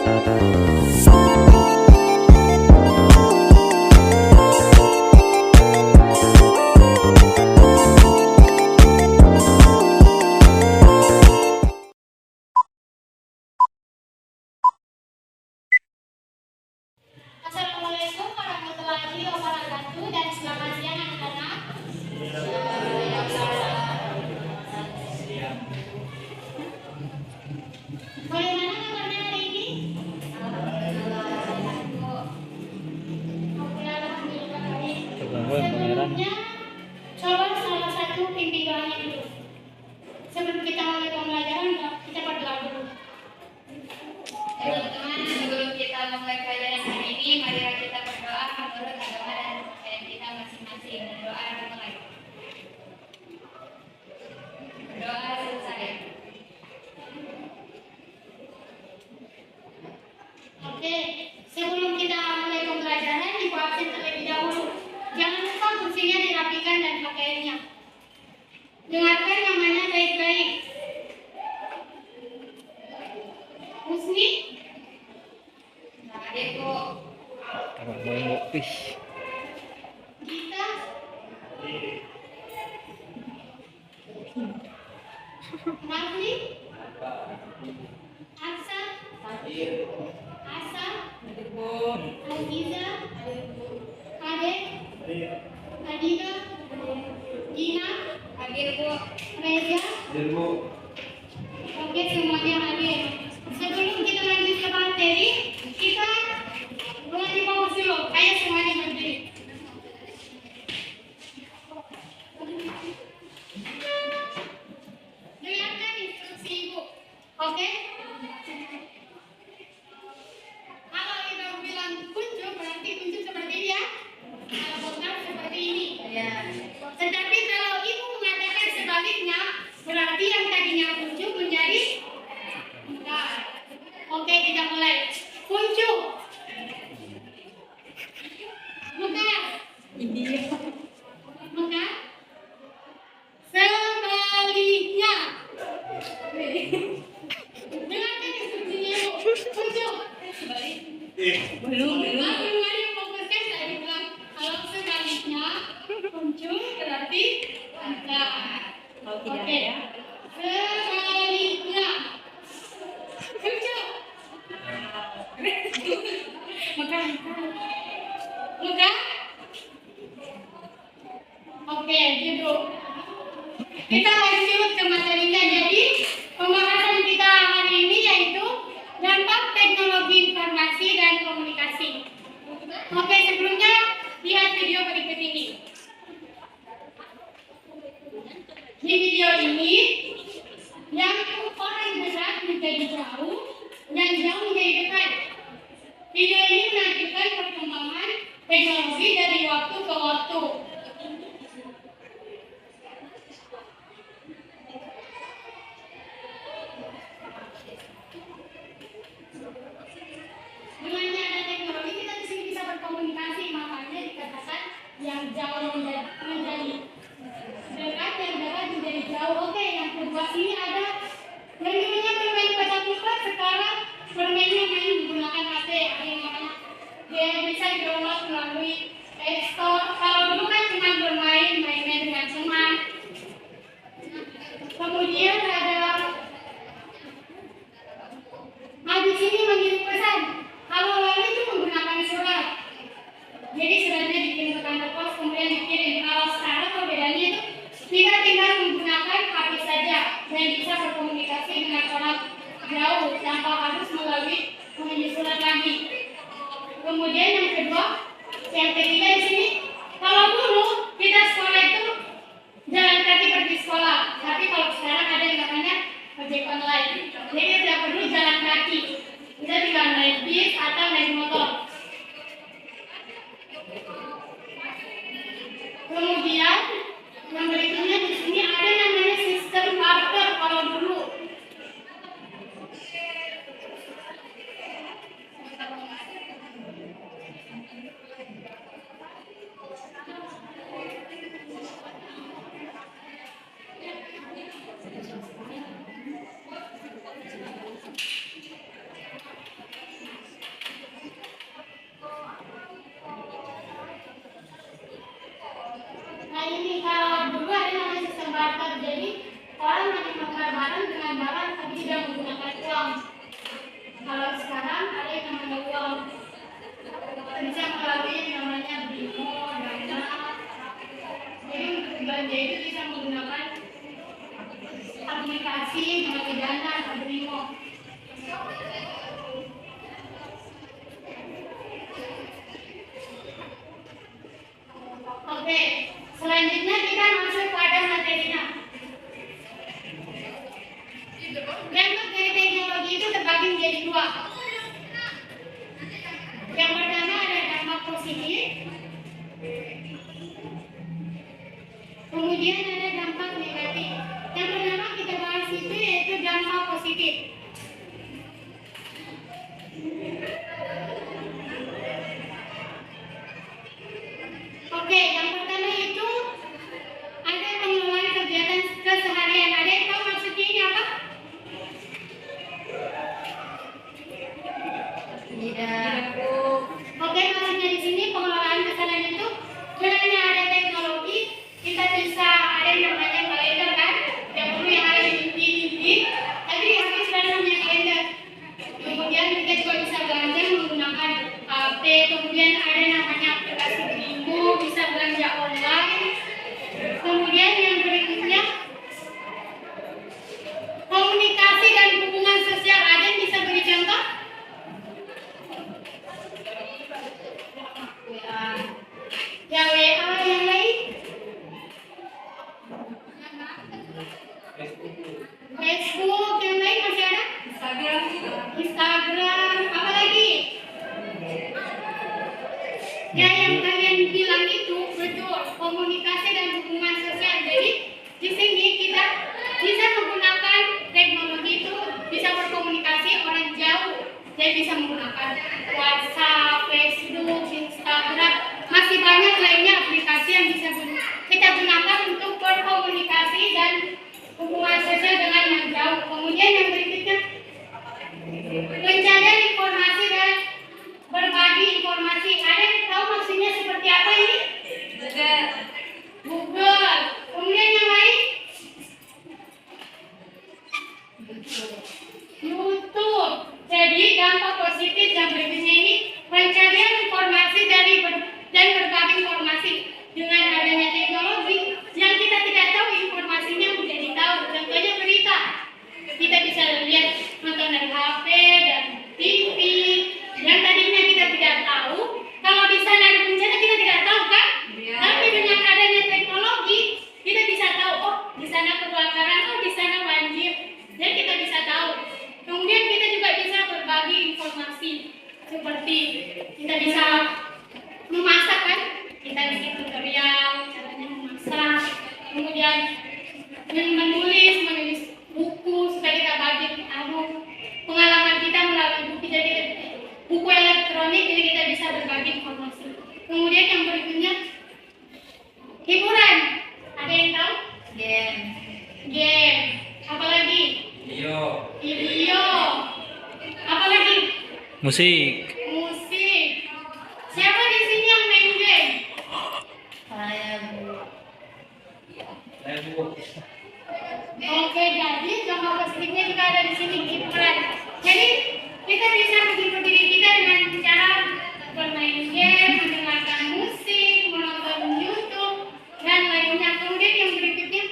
Assalamualaikum warahmatullahi wabarakatuh dan selamat siang anak-anak. Bagaimana kabarnya hari ini? Alhamdulillah baik. Sebelumnya, coba salah satu pimpin doanya dulu. Sebelum kita mulai pembelajaran, kita berdoa dulu. Teman-teman, sebelum kita memulai pelajaran hari ini, marilah kita berdoa menurut agama dan kepercayaan kita masing-masing. Doa dimulai. Doa selesai. Oke, sebelum kita mulai pembelajaran, ibu absen terlebih dahulu. Jangan lupa kursinya dirapikan dan pakaiannya. Dengarkan namanya baik-baik. Husni? Deko. Abang mau ngopi. Gita? Rafli? Aksa? Asa? Aziza? Kadek? Adina? Gina? Reza? Oke, semuanya hadir. Sebelum kita lanjut ke materi, kita mulai fokus dulu. Ayo semuanya berdiri. Dengarkan instruksi ibu. Oke? Kalau ibu bilang kuncup, berarti kuncup seperti ini ya. Kalau bongkar seperti ini. Tetapi kalau ibu mengatakan sebaliknya, berarti yang tadinya kuncup menjadi bongkar. Oke, kita mulai. Kuncup. Bongkar. Bongkar. Sebaliknya. Dengarkan instruksinya ibu. Kuncup. Belum ada yang fokuskan, saya bilang kalau sebaliknya kuncup berarti bongkar. Oke. Sebaliknya. Kuncup. Muka? Oke, duduk. Kita lanjut ke materinya. Jadi, pembahasan kita hari ini yaitu dampak teknologi informasi dan komunikasi. Oke, sebelumnya lihat video berikut ini. Di video ini, yang orang dekat menjadi jauh dan jauh menjadi dekat. Video ini menampilkan perkembangan teknologi dari waktu ke waktu. Dengan ada teknologi kita di sini bisa berkomunikasi, makanya dikatakan yang jauh menjadi dekat, yang dekat menjadi jauh. Oke, yang kedua sini ada yang dulunya bermain petak umpet, sekarang bermainnya main menggunakan HP. Ada yang namanya dia bisa download melalui Play Store. Kalau dulu kan cuma bermain dengan teman. Kemudian ada di sini mengirim pesan. Kalau lalu itu menggunakan surat. Jadi suratnya dikirim ke kantor pos, kemudian dikirim. Kalau sekarang perbedaannya itu kita tinggal menggunakan HP saja dan bisa berkomunikasi dengan orang jauh tanpa harus melalui mengirim surat lagi. Kemudian yang ketiga di sini, kalau dulu kita sekolah itu jalan kaki pergi sekolah, tapi kalau sekarang ada yang namanya ojek online. Jadi tidak perlu jalan kaki, kita tinggal naik bis atau naik motor. Kemudian yang berikutnya di sini ada namanya sistem barter kalau dulu. dua. Yang pertama ada dampak positif, kemudian ada dampak negatif. Yang pertama kita bahas itu yaitu dampak positif. Oke, yang pertama itu ada pengelolaan kegiatan keseharian. Ada yang tahu maksudnya ini apa? Tidak. Oke, maksudnya di sini pengelolaan keseharian itu sebenarnya ada teknologi, kita bisa ada yang namanya kalender kan, yang dulu yang ada di dinding, tapi di HP sudah namanya kalender. Kemudian kita juga bisa belanja menggunakan HP, kemudian ada namanya aplikasi Bimo, bisa belanja online. Kemudian yang berikutnya komunikasi dan hubungan sosial. Ada yang bisa beri contoh? Ya WA, yang lain? Facebook, yang lain masih ada? Instagram, apa lagi? Ya yang kalian bilang itu betul, komunikasi dan hubungan sosial. Jadi di sini kita bisa menggunakan teknologi itu bisa berkomunikasi orang jauh. Jadi bisa menggunakan WhatsApp, Facebook, Instagram, masih banyak lainnya aplikasi yang bisa kita gunakan untuk berkomunikasi dan hubungan sosial dengan yang jauh. Kemudian yang berikutnya pencarian informasi dan berbagi informasi. Ada yang tahu maksudnya seperti apa ini? Google. Kemudian yang lain? YouTube. Jadi dampak positif yang berikutnya ini pencarian informasi dan berbagi informasi. Dengan adanya teknologi yang kita tidak tahu informasinya menjadi tahu. Contohnya berita. Kita bisa lihat nonton dari HP dan TV. Yang tadinya kita tidak tahu, kalau di sana ada bencana kita tidak tahu kan? Iya. Tapi dengan adanya teknologi kita bisa tahu, oh di sana kebakaran, oh di sana banjir, dan kita bisa tahu. Kemudian kita juga bisa berbagi informasi seperti kita bisa memasak kan? Kita bikin tutorial caranya memasak, kemudian menulis buku supaya kita bagi pengalaman kita melalui buku, jadi buku elektronik, jadi kita bisa berbagi informasi. Kemudian yang berikutnya hiburan. Ada yang tahu? Game. Apa lagi? Video. Apa lagi? Musik. Musik. Siapa di sini yang main game? Oke, jadi dampak positifnya juga ada di sini, hiburan. Jadi kita bisa menghibur diri kita dengan cara bermain game, mendengarkan musik, menonton YouTube, dan lainnya. Kemudian yang berikutnya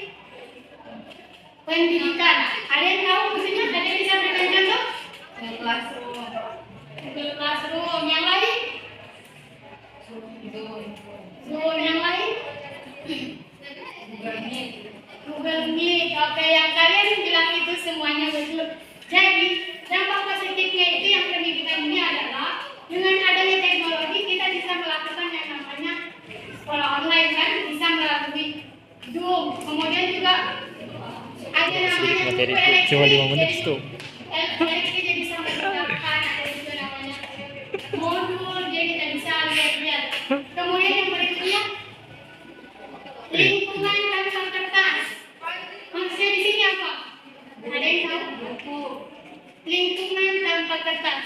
pendidikan. Ada yang tahu maksudnya? Ada yang bisa berikan contoh? Google Classroom. Yang lain? Zoom. Yang lain? Google Meet. Oke, yang kalian bilang itu semuanya betul. Jadi dampak positifnya itu yang pendidikan ini adalah dengan adanya teknologi kita bisa melakukan yang namanya sekolah online kan, bisa melalui Zoom. Kemudian juga ada namanya Materi buku elektrik. cuma 5 menit Jadi, tuh. elektrik jadi bisa menggunakan, ada juga namanya modul, jadi kita bisa lihat-lihat. Kemudian yang berikutnya lingkungan tanpa kertas. Maksudnya di sini apa? Ada yang tahu? Buku. Lingkungan tanpa kertas.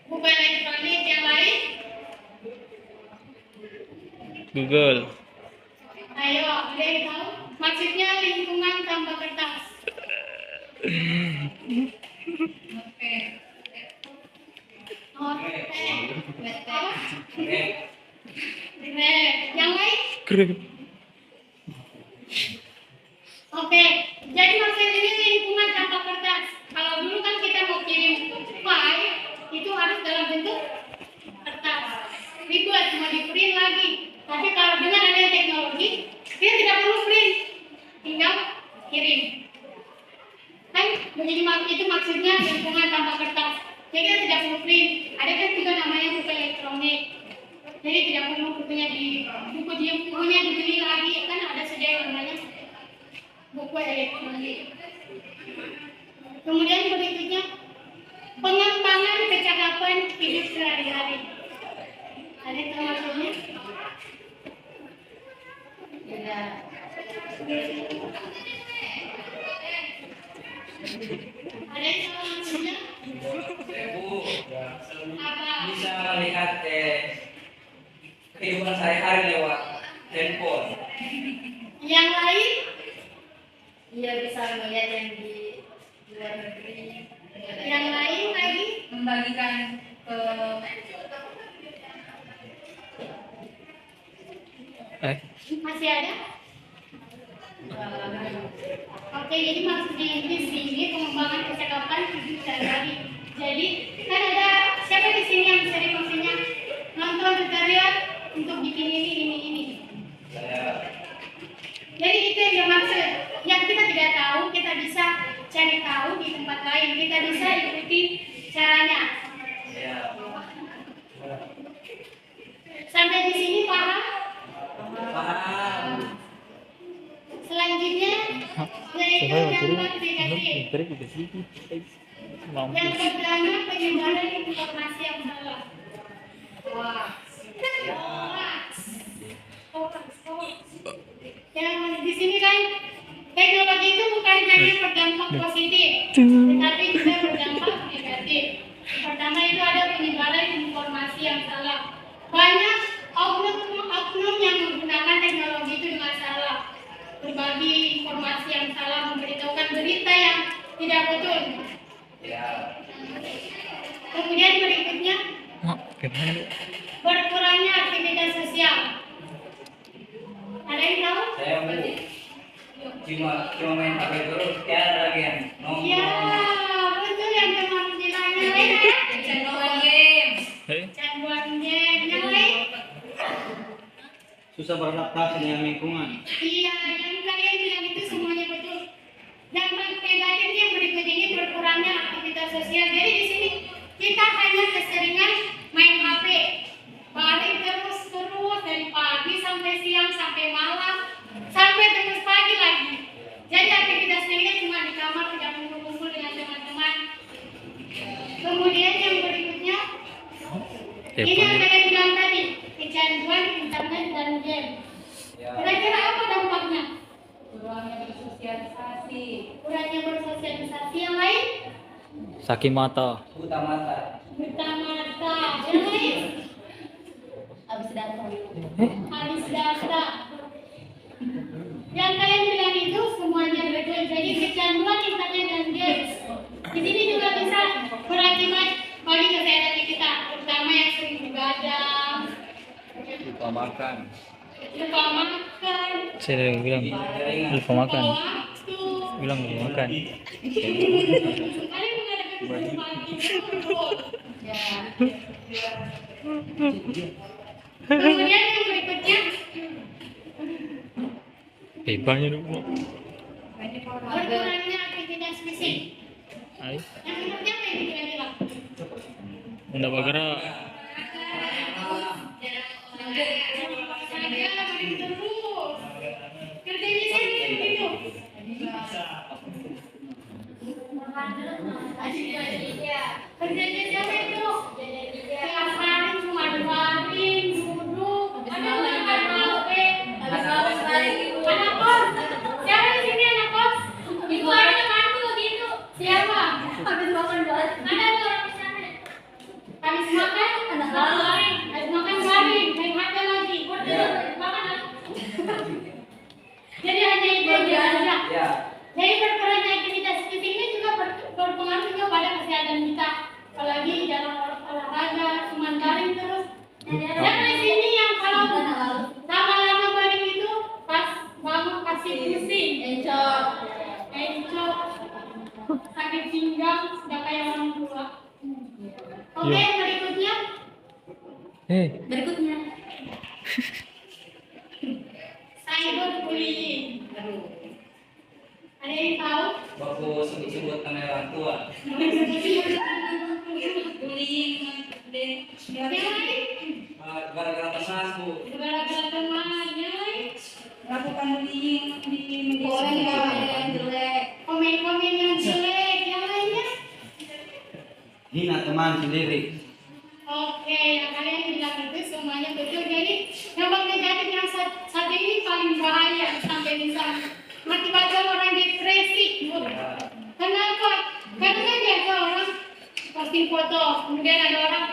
Buku elektronik. Yang lain? Google. Ayo, ada yang tahu? Maksudnya lingkungan tanpa kertas. Apa? Yang lain? Keren. Oke, jadi maksudnya ini lingkungan tanpa kertas. Kalau dulu kan kita mau kirim file, itu harus dalam bentuk kertas. Ribet, mau di print lagi. Tapi kalau dengan adanya teknologi, kita tidak perlu print, tinggal kirim. Kan Begini itu maksudnya lingkungan tanpa kertas. Jadi kita tidak perlu print. Ada kan juga namanya buku elektronik. Jadi tidak perlu bukunya dibeli lagi. Kan ada saja yang namanya buku elektronik. Kemudian berikutnya pengembangan kecakapan hidup sehari-hari. Ada yang tahu maksudnya? Tidak. Ada yang tahu maksudnya? Bu, Apa? bisa melihat kehidupan sehari-hari lewat handphone. Yang lain? Iya, bisa melihat yang di luar negeri. Yang lain lagi? Membagikan ke Masih ada? Oke, jadi maksudnya di sini pengembangan kecakapan hidup sehari-hari. Jadi kan ada siapa di sini yang bisa maksudnya nonton tutorial untuk bikin ini. Saya Jadi itu yang dia maksud. Yang kita tidak tahu kita bisa cari tahu di tempat lain. Kita bisa ikuti caranya. saya Sampai di sini paham? paham. Selanjutnya yaitu yang verifikasi. Yang pertama penyebaran informasi yang salah. Yang di sini kan teknologi itu bukan hanya berdampak positif, tetapi juga berdampak negatif. Pertama itu ada penyebaran informasi yang salah. Banyak oknum yang menggunakan teknologi itu dengan salah. Berbagi informasi yang salah, memberitahukan berita yang tidak betul. Ya, Kemudian berikutnya berkurangnya aktivitas sosial. Ada yang tahu? saya Bu. Cuma main HP terus, tiada lagi yang Ya, nongkrong. betul yang teman bilangnya ya. kecanduan game. Canduan game yang lain. Susah beradaptasi dengan lingkungan. Iya, yang kalian bilang itu semuanya betul. Dampak negatifnya yang berikut ini berkurangnya aktivitas sosial. Jadi di sini kita hanya keseringan main HP, balik terus dari pagi sampai siang sampai malam sampai terus pagi lagi. Jadi aktivitasnya ini cuma di kamar, tidak kumpul-kumpul dengan teman-teman. Kemudian yang berikutnya ini yang kalian bilang tadi, kecanduan internet dan game. Ya, Kira-kira apa dampaknya? Kurangnya bersosialisasi. Kurangnya bersosialisasi. Yang lain? sakit mata. buta mata. Buta mata. Yang lain? Habis datang. Habis data. Yang kalian bilang itu semuanya betul. Jadi kecanduan internet dan games. Di sini juga bisa berakibat bagi kesehatan kita, terutama yang sering begadang, Lupa makan. lupa makan, Saya udah bilang lupa makan. lupa waktu. Bilang lupa makan. Kalian mengadakan pagi dulu. Ya. Kemudian yang berikutnya Banyak dulu. berkurangnya aktivitas fisik. Ayo, Yang berikutnya apa yang kira-kira? udah bergerak. Saya main terus. Kerjanya siapa yang begitu? Kerjanya siapa itu? Tiap hari cuma baring, duduk, ada main HP. Anak kos, siapa di sini anak kos? Itu ada temanku begitu. Siapa? Habis makan balik. Ada tuh orang di sana. Habis makan, baring. Habis makan baring, main HP lagi. Makan. Jadi hanya itu aja. Ya, Jadi berkurangnya aktivitas fisik ini juga berpengaruh juga pada kesehatan kita. Apalagi jarang olahraga, cuma baring terus. Dan di sini yang kalau lama-lama baring itu pas bangun pasti pusing, Encok. encok, sakit pinggang, sudah kayak orang tua. Oke, yang berikutnya Berikutnya. cyberbullying. Ada yang tahu? waktu sebut nama orang tua. Bullying deh. Yang lain? Gara-gara teman Bu. Gara-gara teman. Yang lain? Lakukan bullying di media Boleh sosial. yang jelek. Komen-komen yang jelek. Yang lainnya? Hina teman sendiri. Oke, yang kalian bilang itu semuanya betul. Jadi dampak negatif yang satu ini paling bahaya sampai misalnya mengakibatkan orang depresi. Bu. Kenapa? Karena kan biasa orang posting foto, kemudian ada orang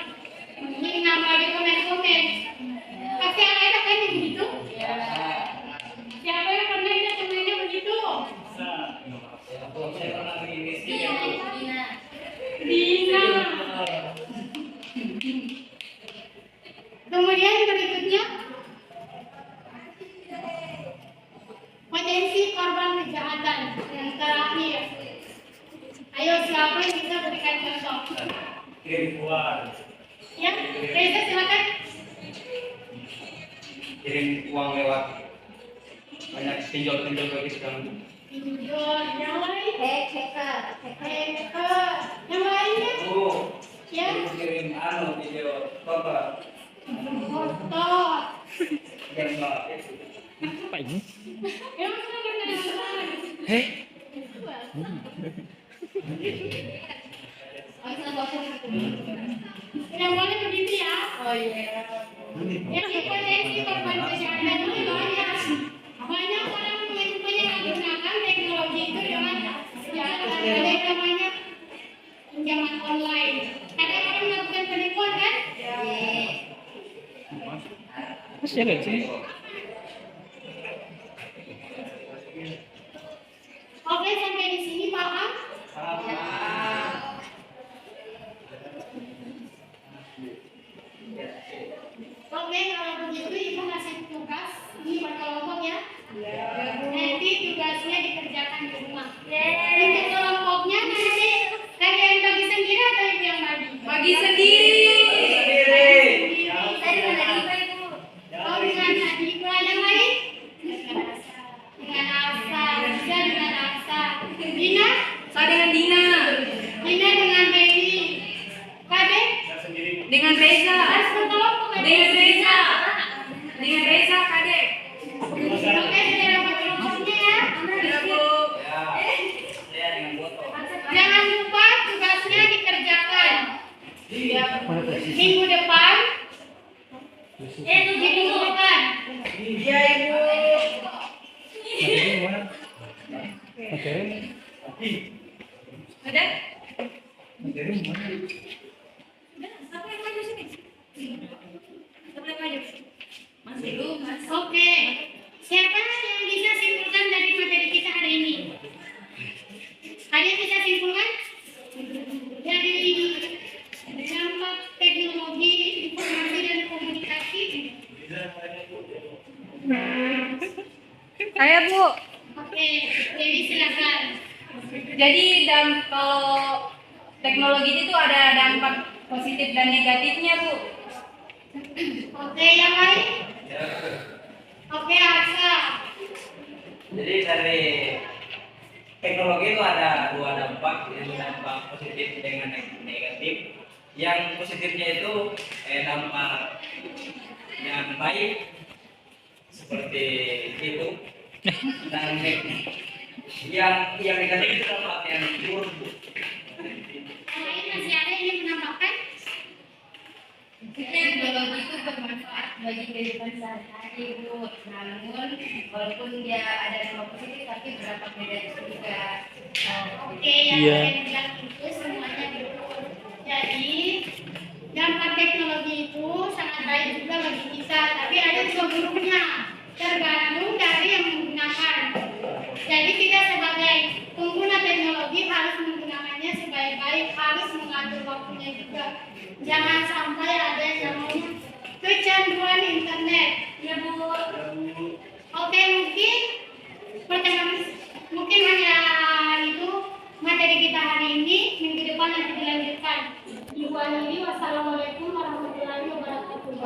ini nama di komen-komen. Pasti ada kan yang begitu? Siapa yang pernah lihat temannya begitu? Saya pernah begini sih. Iya, Dina. Dina. Kemudian berikutnya potensi korban kejahatan yang terakhir. Ayo siapa yang bisa berikan contoh? Kirim uang. Ya, Reza silakan. Kirim uang lewat banyak pinjol-pinjol begitu kan. Pinjol, yang lain? Hacker. Yang lainnya? Oh, Ya, kirim video foto. foto. Yang itu. Apa ini? Yang mana berkenalan? Heh. Tidak boleh begitu ya. Oh iya. Yang potensi korban kejahatan itu banyak. Banyak orang yang menggunakan teknologi itu dengan kejahatan. Ada yang namanya pinjaman online. Ada orang melakukan penipuan kan? Masih ada sih. Oke, sampai di sini paham? Oke, kalau begitu ibu kasih tugas ini buat kelompok ya. Nanti tugasnya dikerjakan di rumah. Untuk kelompoknya nanti kalian bagi sendiri atau ibu yang bagi? Bagi sendiri. Saya dengan Adifa itu. Oh, dengan Adifa yang lain? Dengan Asa, bisa dengan Asa. Dina? Saya dengan Dina. Dina dengan Baby. Kade? Dengan Reza. Harus berkelompok ya? Dengan Reza. Dengan Reza, Kadek. Oke, sudah dapat kelompoknya ya. Sudah, Bu. Ya, saya dengan foto. Jangan lupa tugasnya dikerjakan. Minggu depan. Minggu depan. Iya, Ibu. Ada? Siapa yang maju sini? Siapa yang maju? Mas Ibu, Mas. Oke. Siapa yang bisa simpulkan dari materi kita hari ini? Ada yang bisa simpulkan? Dari dampak teknologi informasi dan komunikasi. Saya, Bu. Oke, jadi silakan. Jadi kalau teknologi itu ada dampak positif dan negatifnya, Bu. Oke, yang lain? Oke, Asa. Jadi dari teknologi itu ada dua dampak, yaitu dampak positif dengan negatif. Yang positifnya itu dampak yang baik seperti itu, dan yang negatif itu dampak yang buruk. Yang lain masih ada yang ingin menambahkan? Teknologi itu bermanfaat bagi kehidupan sehari-hari, Bu. Namun, walaupun dia ada dampak positif, tapi berdampak negatif juga. Oke, yang Iya. saya bilang itu semuanya betul. Jadi dampak teknologi itu sangat baik juga bagi kita, tapi ada juga buruknya. Tergantung dari yang menggunakan. Jadi kita sebagai pengguna teknologi harus menggunakannya sebaik-baik, harus mengatur waktunya juga. Jangan sampai ada yang namanya kecanduan internet. Ya Bu. Oke, mungkin hanya itu materi kita hari ini. Minggu depan nanti dilanjutkan. Ibu akhiri, wassalamualaikum warahmatullahi wabarakatuh.